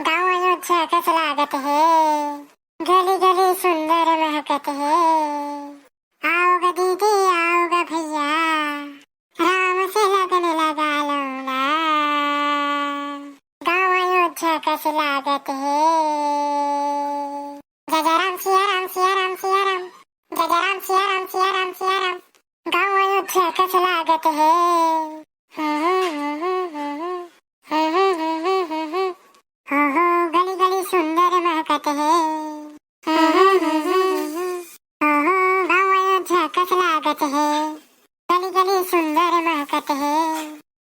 गाँव अयोध्या का स्वागत है, गली गली सुंदर महकत है। आओगा दीदी आओगा भैया, राम से लगन लगा लो ना। गाँव अयोध्या का स्वागत है। जय जय राम सिया राम सिया राम सिया राम, जय जय राम सिया राम सिया राम सिया राम। गाँव अयोध्या का स्वागत है। हो गली गली सुंदर महकत है। गाँव अयोध्या का स्वागत है, गली गली सुंदर महकत है।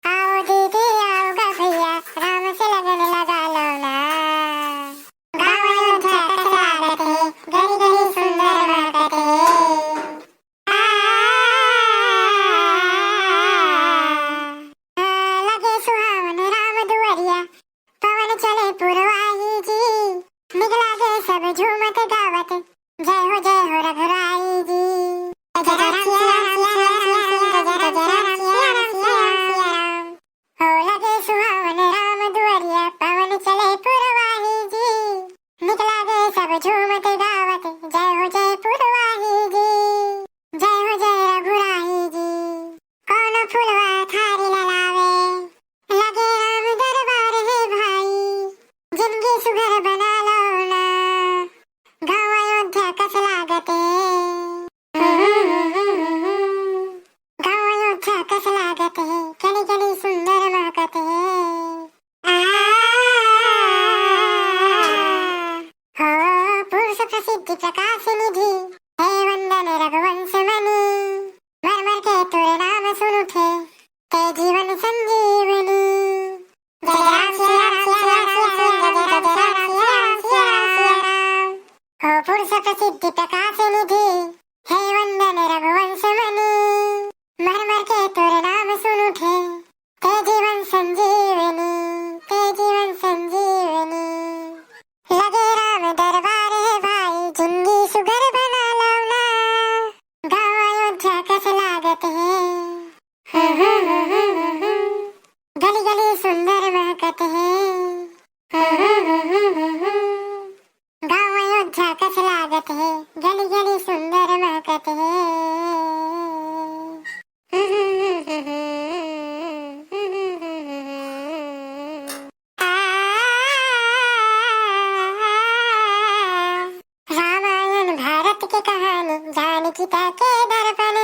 आओ दीदी आओगा भैया, राम से लगन लगा लो ना। गाँव अयोध्या का स्वागत है, गली गली सुंदर महकत है। लगे सुहावन राम दुआरिया, पवन चले पुरवाई जी। निकला दे सब झूमत गावत, जय हो रघुराई जी। जय जय राम सिया राम सिया राम, जय जय राम सिया राम सिया राम। हो लगे सुहावन राम दुआरिया, पवन चले पुरवाई जी। निकला दे सब झूमत गावत, जय पुरवाई जी। जय रघुराई जी। कौन फुलवा थारी ललावे, लगे राम दरबार है भाई। जिंदगी सुघर बना लो ना, गाँव अयोध्या का स्वागत है। गाँव अयोध्या का स्वागत है, गली गली सुंदर महकत है। हो पुरुष प्रसिद्धि प्रकाश निधि, हे वंदन रघुवंश मणि। मर मर के तोरे नाम सुन उठे, ते जीवन संजीवनी। जय राम सिया राम सिया राम सिया राम, जय राम सिया राम सिया राम। हो पुरुष प्रसिद्धि प्रकाश निधि, हे वंदन रघुवंश मणि। मर मर के तोरे नाम सुन उठे, ते जीवन संजीवनी, ते जीवन संजीवनी। लगे राम दरबार है भाई, जिंदगी सुघर बना लो ना। गाँव अयोध्या का स्वागत है। गली गली सुंदर महकत है। गाँव अयोध्या का स्वागत है, गली गली सुंदर महकत है। रामायण भारत की कहानी, जानकी के दर्पण।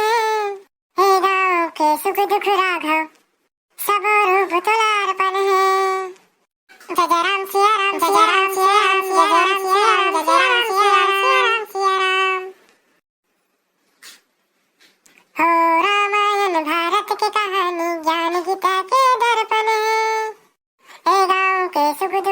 हे गाँव के सुख दुख राघव, सब रूप तुलार्पण है। जय जय राम सिया राम, जय जय राम सिया राम, जय जय राम सिया राम, जय जय राम सिया राम सिया राम। हो रामायण भारत की कहानी, ज्ञान गीता के दर्पण है। हे गाँव के सुख